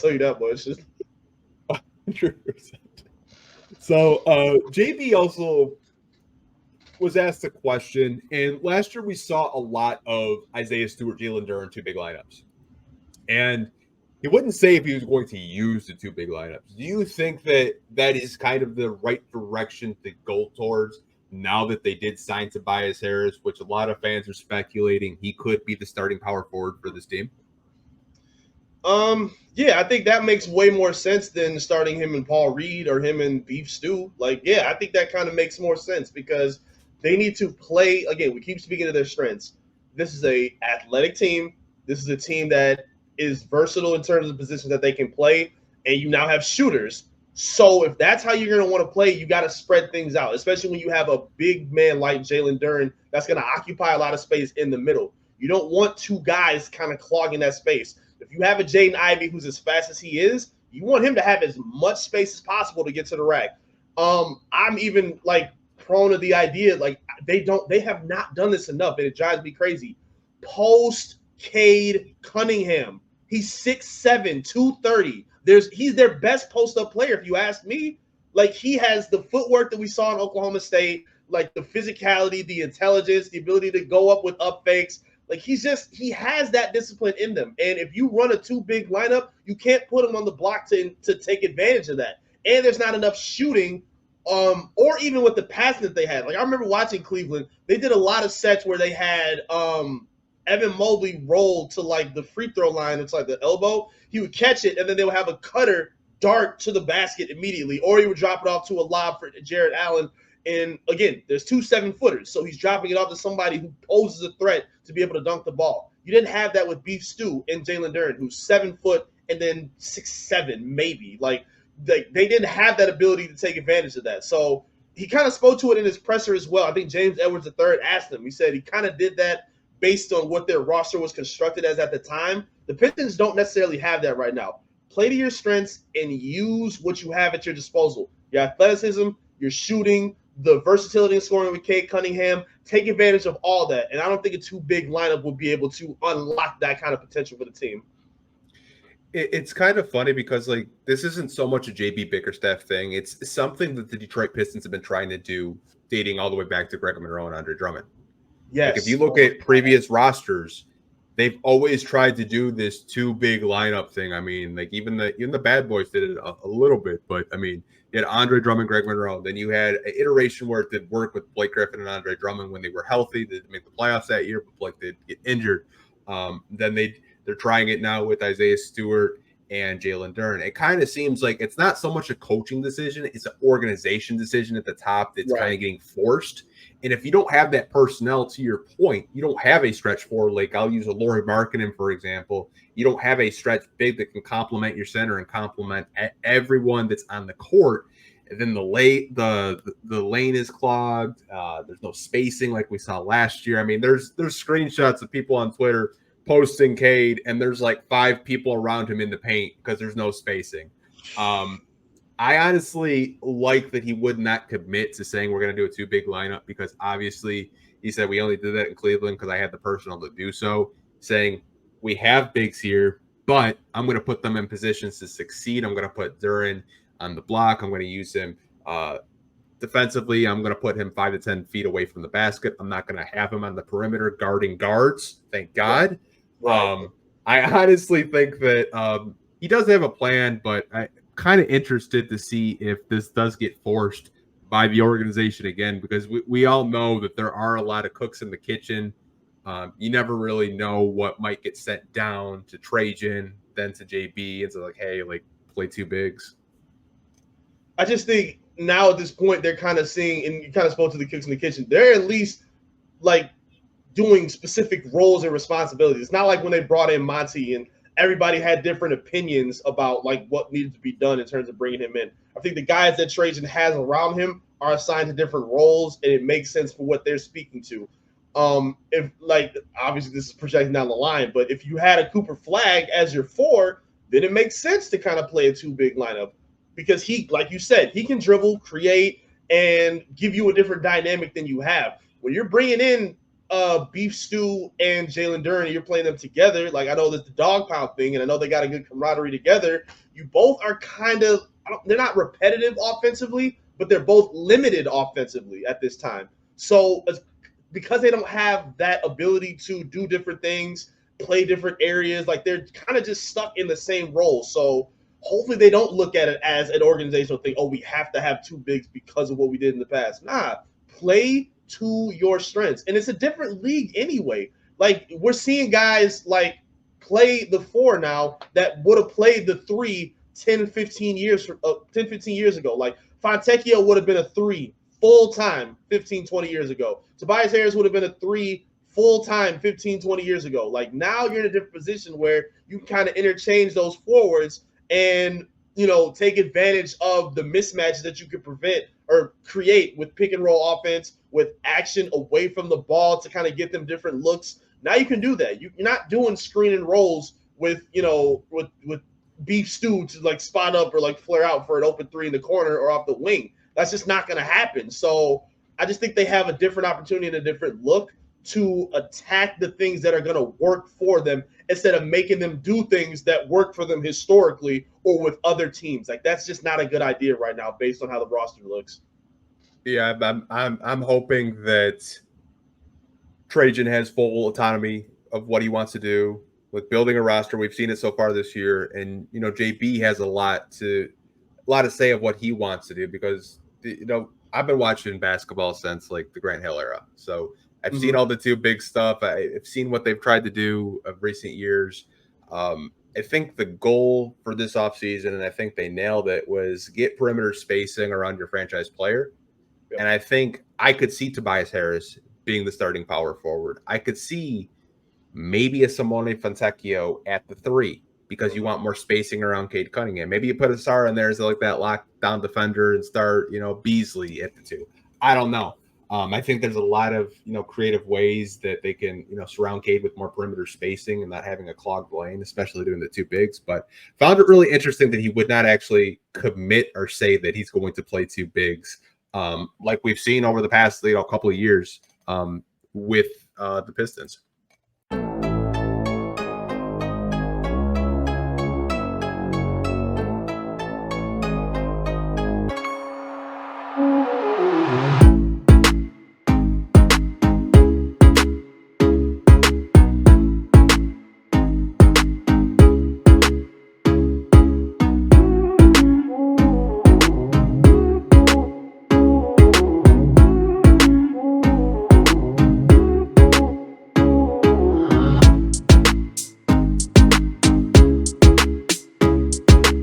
tell you that much. 100%. So JB also was asked a question, and last year we saw a lot of Isaiah Stewart, Jalen Duren, two big lineups. And he wouldn't say if he was going to use the two big lineups. Do you think that that is kind of the right direction to go towards now that they did sign Tobias Harris, which a lot of fans are speculating he could be the starting power forward for this team? Yeah, I think that makes way more sense than starting him and Paul Reed or him and Beef Stew. Like, yeah, I think that kind of makes more sense because they need to play. Again, we keep speaking of their strengths. This is a athletic team. This is a team that is versatile in terms of positions that they can play, and you now have shooters. So if that's how you're going to want to play, you got to spread things out, especially when you have a big man like Jalen Duren that's going to occupy a lot of space in the middle. You don't want two guys kind of clogging that space. If you have a Jaden Ivey who's as fast as he is, you want him to have as much space as possible to get to the rack. I'm even like prone to the idea like they have not done this enough, and it drives me crazy. Post Cade Cunningham. He's 6'7", 230. He's their best post-up player, if you ask me. Like, he has the footwork that we saw in Oklahoma State, like the physicality, the intelligence, the ability to go up with up fakes. Like, he has that discipline in them. And if you run a two big lineup, you can't put him on the block to take advantage of that. And there's not enough shooting, or even with the passing that they had. Like, I remember watching Cleveland. They did a lot of sets where they had Evan Mobley rolled to like the free throw line. It's like the elbow. He would catch it, and then they would have a cutter dart to the basket immediately, or he would drop it off to a lob for Jared Allen. And again, there's 2 7-footers, so he's dropping it off to somebody who poses a threat to be able to dunk the ball. You didn't have that with Beef Stew and Jalen Duren, who's 7 foot and then 6'7", maybe. Like they didn't have that ability to take advantage of that. So he kind of spoke to it in his presser as well. I think James Edwards III asked him. He said he kind of did that based on what their roster was constructed as at the time. The Pistons don't necessarily have that right now. Play to your strengths and use what you have at your disposal. Your athleticism, your shooting, the versatility in scoring with Cade Cunningham. Take advantage of all that. And I don't think a too big lineup will be able to unlock that kind of potential for the team. It's kind of funny because, like, this isn't so much a JB Bickerstaff thing. It's something that the Detroit Pistons have been trying to do dating all the way back to Greg Monroe and Andre Drummond. Yes. Like, if you look at previous rosters, they've always tried to do this two big lineup thing. I mean, like even the Bad Boys did it a little bit, but I mean, you had Andre Drummond, Greg Monroe. Then you had an iteration where it did work with Blake Griffin and Andre Drummond when they were healthy. They didn't make the playoffs that year, but Blake did get injured. Then they're trying it now with Isaiah Stewart and Jalen Duren. It kind of seems like it's not so much a coaching decision, it's an organization decision at the top that's kind of getting forced. And if you don't have that personnel, to your point, you don't have a stretch four. Like I'll use a Lauri Markkanen, for example. You don't have a stretch big that can complement your center and complement everyone that's on the court. And then the lane is clogged. There's no spacing like we saw last year. I mean, there's screenshots of people on Twitter posting Cade, and there's like 5 people around him in the paint because there's no spacing. I honestly like that he would not commit to saying we're going to do a two big lineup because obviously he said we only did that in Cleveland because I had the personnel to do so, saying we have bigs here, but I'm going to put them in positions to succeed. I'm going to put Duren on the block. I'm going to use him defensively. I'm going to put him 5 to 10 feet away from the basket. I'm not going to have him on the perimeter guarding guards. Thank God. Right. I honestly think that he does have a plan, but kind of interested to see if this does get forced by the organization again, because we all know that there are a lot of cooks in the kitchen. You never really know what might get sent down to Trajan, then to JB. It's like, hey, like play two bigs. I just think now at this point they're kind of seeing, and you kind of spoke to the cooks in the kitchen, they're at least like doing specific roles and responsibilities. It's not like when they brought in Monty and everybody had different opinions about like what needed to be done in terms of bringing him in. I think the guys that Trajan has around him are assigned to different roles, and it makes sense for what they're speaking to. If like obviously this is projecting down the line, but if you had a Cooper Flagg as your 4, then it makes sense to kind of play a two big lineup because he, like you said, he can dribble, create, and give you a different dynamic than you have. When you're bringing in Beef Stew and Jalen Duren, you're playing them together. Like, I know there's the dog pound thing, and I know they got a good camaraderie together. You both are kind of, they're not repetitive offensively, but they're both limited offensively at this time. So because they don't have that ability to do different things, play different areas, like they're kind of just stuck in the same role. So hopefully they don't look at it as an organizational thing. Oh, we have to have two bigs because of what we did in the past. Nah, play to your strengths. And it's a different league anyway. Like, we're seeing guys like play the four now that would have played the three 15 years ago. Like, Fontecchio would have been a three full-time 15, 20 years ago. Tobias Harris would have been a three full-time 15, 20 years ago. Like, now you're in a different position where you can kind of interchange those forwards and, you know, take advantage of the mismatches that you could prevent or create with pick and roll offense, with action away from the ball to kind of get them different looks. Now you can do that. You're not doing screen and rolls with, you know, with Beef Stew to like spot up or like flare out for an open three in the corner or off the wing. That's just not going to happen. So I just think they have a different opportunity and a different look to attack the things that are going to work for them instead of making them do things that work for them historically or with other teams. Like, that's just not a good idea right now based on how the roster looks. Yeah, I'm hoping that Trajan has full autonomy of what he wants to do with building a roster. We've seen it so far this year, and you know, JB has a lot to say of what he wants to do because, you know, I've been watching basketball since like the Grant Hill era, so I've seen all the two big stuff. I've seen what they've tried to do of recent years. I think the goal for this offseason, and I think they nailed it, was get perimeter spacing around your franchise player. Yep. And I think I could see Tobias Harris being the starting power forward. I could see maybe a Simone Fontecchio at the three because you want more spacing around Cade Cunningham. Maybe you put Asar in there as like that lockdown defender and start, you know, Beasley at the two. I don't know. I think there's a lot of, you know, creative ways that they can, you know, surround Cade with more perimeter spacing and not having a clogged lane, especially doing the two bigs. But found it really interesting that he would not actually commit or say that he's going to play two bigs, like we've seen over the past, you know, couple of years with the Pistons.